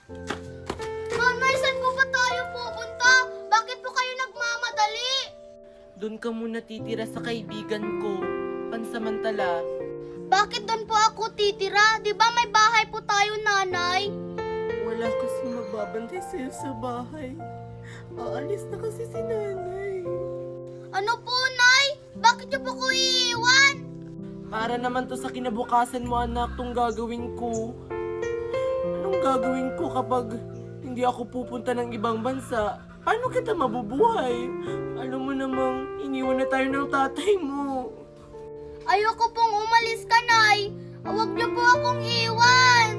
Nanay, saan po ba tayo pupunta? Bakit po kayo nagmamadali? Doon ka muna titira sa kaibigan ko. Pansamantala. Bakit doon po ako titira? Di ba may bahay po tayo, nanay? Wala kasi magbabantay sa'yo sa bahay. Aalis na kasi si nanay. Ano po, nay? Bakit niyo po ko iiwan? Para naman to sa kinabukasan mo, anak, tong gagawin ko. Anong gagawin ko kapag hindi ako pupunta ng ibang bansa? Paano kita mabubuhay? Alam mo namang iniwan na tayo ng tatay mo. Ayoko pong umalis ka, nay. Huwag niyo po akong iwan.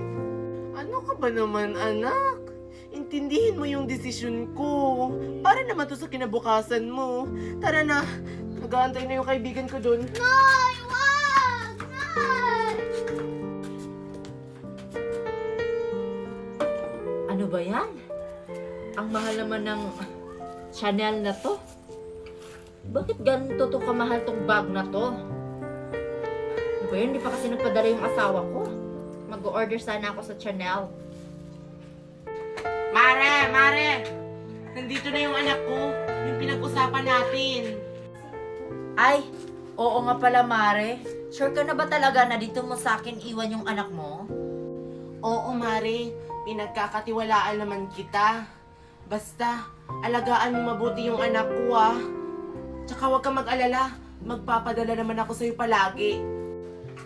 Ano ka ba naman, anak? Intindihin mo yung desisyon ko. Para naman to sa kinabukasan mo. Tara na. Nag-aantay na yung kaibigan ko doon. Nay, wag! Nay! Ano ba yan? Ang mahal naman ng Chanel na to. Bakit ganito to kamahal tong bag na to? Ano ba yun? Hindi pa kasi nagpadala yung asawa ko. Mag-order sana ako sa Chanel. Mare! Nandito na yung anak ko. Yung pinag-usapan natin. Ay, oo nga pala, Mare. Sure ka na ba talaga na dito mo sa akin iwan yung anak mo? Oo, Mare. Pinagkakatiwalaan naman kita. Basta, alagaan mo mabuti yung anak ko, ah. Tsaka huwag kang mag-alala. Magpapadala naman ako sa'yo palagi.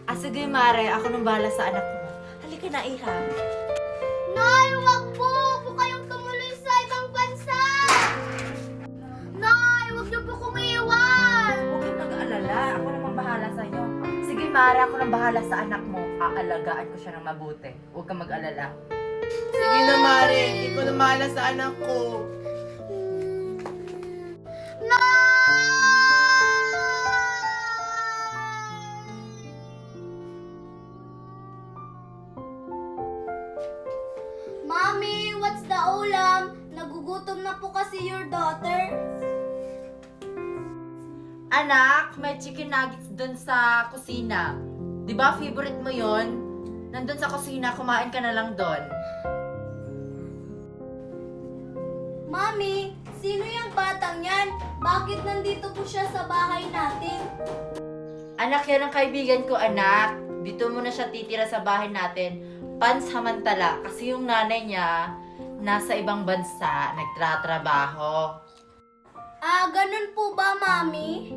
Ah, sige, Mare. Ako nang bahala sa anak mo. Halika na, Ira. Nay, wag po! Huwag po kayong tumuloy sa ibang bansa! Nay, wag niyo po kong iwan! Huwag kang mag-alala. Ako namang bahala sa'yo. Sige, Mare. Ako nang bahala sa anak mo. Aalagaan ko siya ng mabuti. Huwag kang mag-alala. Sige na, Mare. Ikaw na mahala sa anak ko. Mommy, what's the ulam? Nagugutom na po kasi your daughter. Anak, may chicken nuggets dun sa kusina. Di ba favorite mo yon? Nandun sa kusina, kumain ka na lang dun. Mommy, sino yung batang yan? Bakit nandito po siya sa bahay natin? Anak, yan ang kaibigan ko, anak. Dito muna siya titira sa bahay natin. Pansamantala, kasi yung nanay niya nasa ibang bansa, nagtratrabaho. Ah, ganun po ba, Mommy?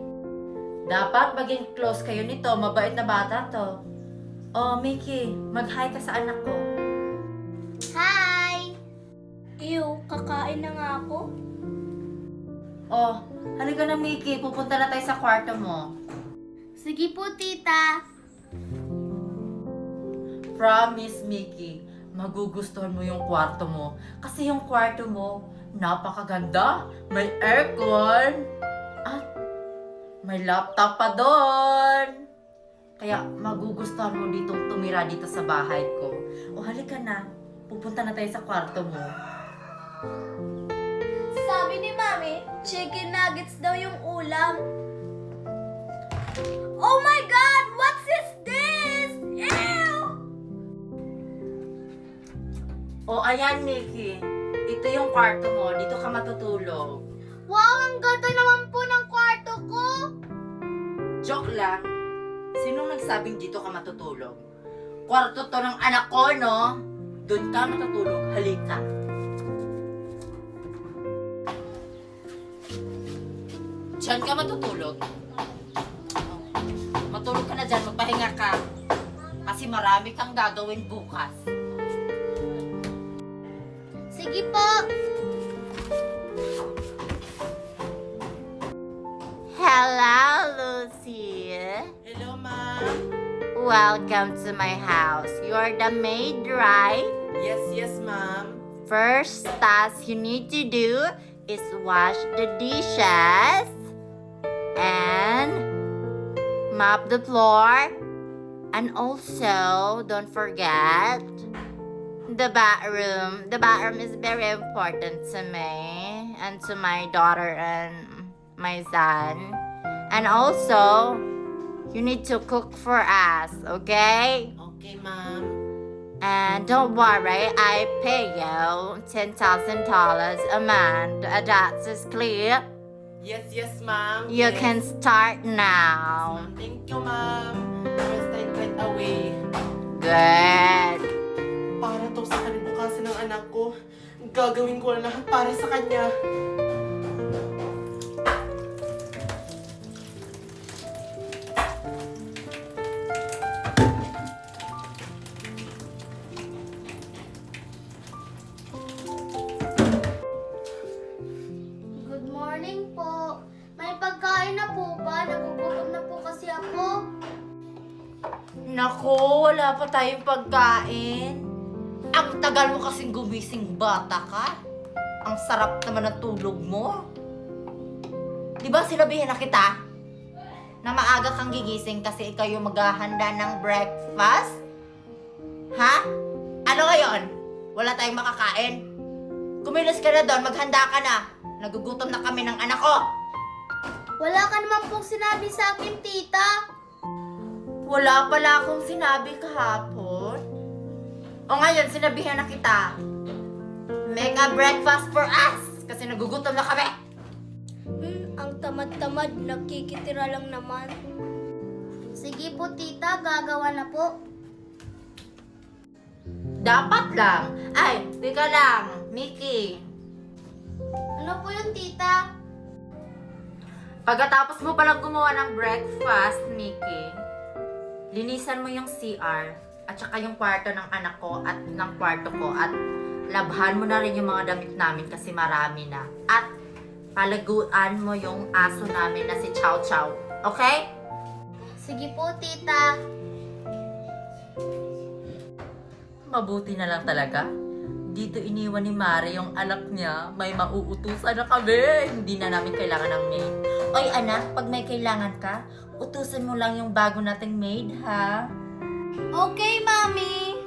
Dapat maging close kayo nito, mabait na bata to. Oh, Mickey, mag-hi ka sa anak ko. Hi! Ew, kakain na nga ako. Oh, halika na, Mickey, pupunta na tayo sa kwarto mo. Sige po, tita. Promise, Mickey, magugustuhan mo yung kwarto mo. Kasi yung kwarto mo, napakaganda. May aircon. At may laptop pa doon. Kaya magugustuhan mo ditong tumira dito sa bahay ko. O halika na, pupunta na tayo sa kwarto mo. Sabi ni Mami, chicken nuggets daw yung ulam. Oh my God! What is this? Ew! O ayan, Mickey. Ito yung kwarto mo. Dito ka matutulog. Wow, ang ganda naman po ng kwarto ko. Joke lang. Sinong nagsabing dito ka matutulog? Kwarto to ng anak ko, no? Doon ka matutulog. Halika. Diyan ka matutulog. Matulog ka na dyan. Magpahinga ka. Kasi marami kang gagawin bukas. Sige po. Hello, Lucy. Hello, Ma. Welcome to my house. You're the maid, right? Yes, ma'am. First task you need to do is wash the dishes and mop the floor. And also, don't forget the bathroom. The bathroom is very important to me and to my daughter and my son. And also, you need to cook for us, okay? Okay, ma'am. And don't worry, I pay you $10,000 a month. That is clear. Yes, ma'am. You Yes. can start now. Thank you, ma'am. I'll start right away. Good. Para to sa kalibukasan ng anak ko. Gagawin ko na lahat para sa kanya. Good morning po. May pagkain na po ba? Nagugutom na po kasi ako. Naku, wala pa tayong pagkain. Ang tagal mo kasing gumising, bata ka. Ang sarap naman ng tulog mo. Di ba sinabihan na kita na maaga kang gigising kasi ikaw yung maghahanda ng breakfast? Ha? Ano ngayon? Wala tayong makakain? Kumilos ka na doon, maghanda ka na. Nagugutom na kami ng anak ko. Wala ka naman pong sinabi sa akin, tita. Wala pala akong sinabi kahapon. O ngayon, sinabihan na kita. Make a breakfast for us! Kasi nagugutom na kami. Ang tamad-tamad, nakikitira lang naman. Sige po, tita. Gagawa na po. Dapat lang. Ay, teka lang. Mickey. Ano po yun, tita? Pagkatapos mo palang gumawa ng breakfast, Mickey, linisan mo yung CR at saka yung kwarto ng anak ko at ng kwarto ko at labhan mo na rin yung mga damit namin kasi marami na. At palaguan mo yung aso namin na si Chow Chow. Okay? Sige po, tita. Mabuti na lang talaga. Dito iniwan ni Mare yung anak niya. May mauutusan na kami. Hindi na namin kailangan ng maid. Oy anak, pag may kailangan ka, utusan mo lang yung bago nating maid, ha? Okay, mami.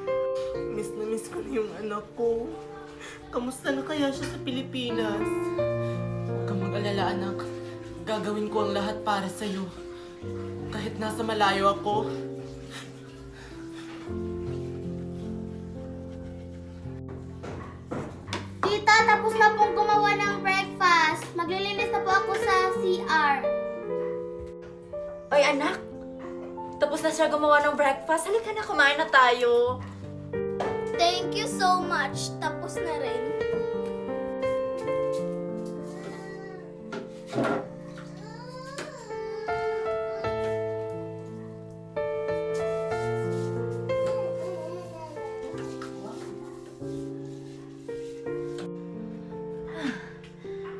Miss na miss ko na yung anak ko. Kamusta na kaya siya sa Pilipinas? Huwag kang mag-alala, anak. Gagawin ko ang lahat para sa'yo. Kahit nasa malayo ako. Tita, tapos na pong gumawa ng breakfast. Maglilinis na po ako sa CR. Oy anak, tapos na siya gumawa ng breakfast. Halika na, kumain na tayo. Thank you so much. Tapos na rin.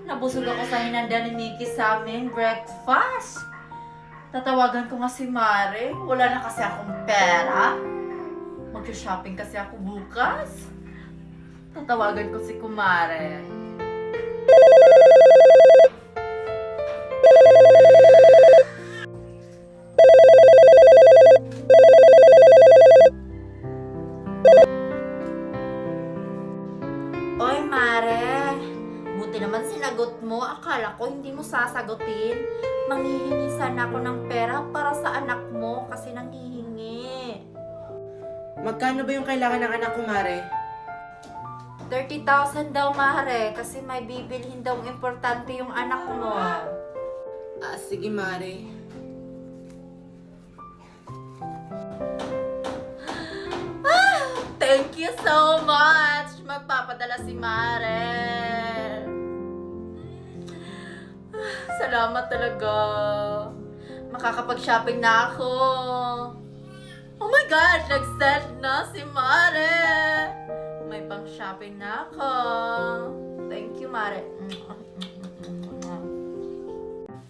Nabusog ako sa hinanda ni Mickey sa aming breakfast. Tatawagan ko nga si Mare. Wala na kasi akong pera. Mag-shopping kasi ako bukas. Tatawagan ko si Kumare. Oy, Mare. Buti naman sinagot mo. Akala ko hindi mo sasagutin. Manghihingi sana ako ng pera para sa anak mo kasi nanghihingi. Magkano ba yung kailangan ng anak ko, Mare? 30,000 daw, Mare, kasi may bibilhin daw importante yung anak mo. Sige, Mare. Thank you so much! Magpapadala si Mare. Salamat talaga. Makakapag-shopping na ako. Oh my God! Nag-send na si Mare. May pang-shopping na ako. Thank you, Mare.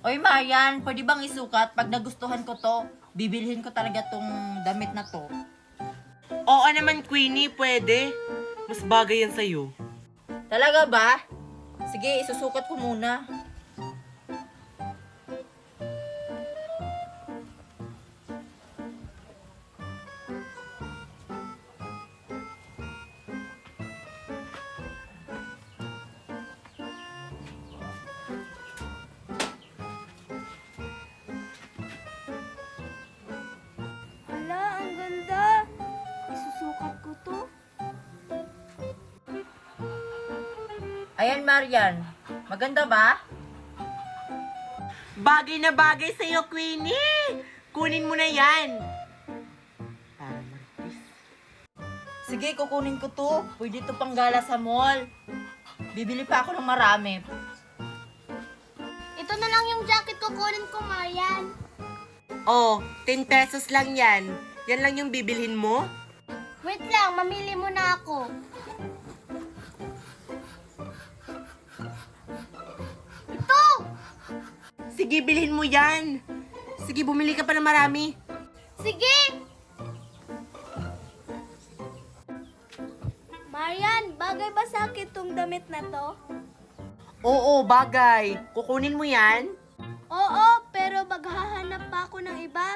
Oy, Marian, pwede bang isukat? Pag nagustuhan ko to, bibilhin ko talaga tong damit na to. Oo naman, Queenie, pwede. Mas bagay yan sa'yo. Talaga ba? Sige, isusukat ko muna. Hala, ang ganda. Isusukat ko to. Ayan, Marian. Maganda ba? Bagay na bagay sa'yo, Queenie! Kunin mo na yan! Para martis. Sige, kukunin ko to. Pwede to panggala sa mall. Bibili pa ako ng marami. Ito na lang yung jacket ko, kunin ko, Marian. Oh, 10 pesos lang yan. Yan lang yung bibilhin mo? Wait lang, mamili muna ako. Ito! Sige, bilhin mo yan. Sige, bumili ka pa ng marami. Sige! Marian, bagay ba sa akin tong damit na to? Oo, bagay. Kukunin mo yan? Oo, pero maghahanap pa ako ng iba.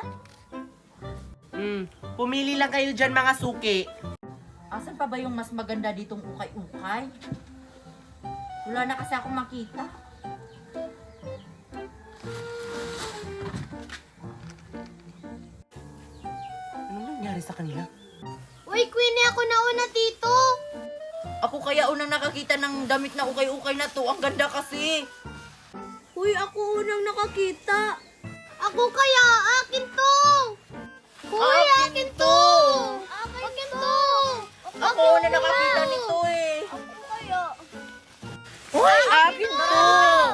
Pumili lang kayo dyan mga suki. Asan pa ba yung mas maganda ditong ukay-ukay? Wala na kasi akong makita. Anong nangyari sa kanila? Uy, Queenie, ako nauna dito. Ako kaya unang nakakita ng damit na ukay-ukay na to. Ang ganda kasi. Uy, ako unang nakakita. Ako kaya, akin to. Uy, akin to. Akin to. Ako na nakakita nito eh. Ako kaya. Hoy, akin to!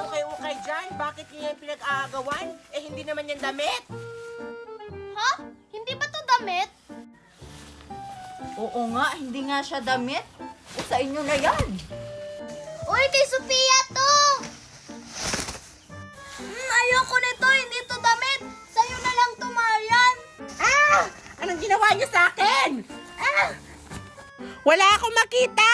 Okay, dyan. Bakit niya yung pinag-aagawan? Eh, hindi naman yan damit. Ha? Hindi ba to damit? Oo nga, hindi nga siya damit. O sa inyo na yan. Uy, kay Sophia to. Ayoko nito, hindi to damit. Sa'yo na lang to, Marian. Anong ginawa niyo sa akin? Wala akong makita!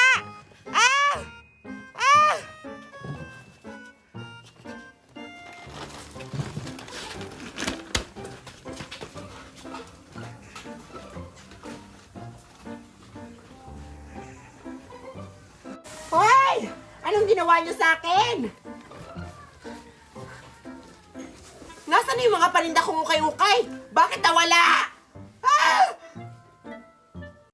Hoy! Anong ginawa niyo sa akin? Nasaan na yung mga paninda kong ukay-ukay? Bakit nawala?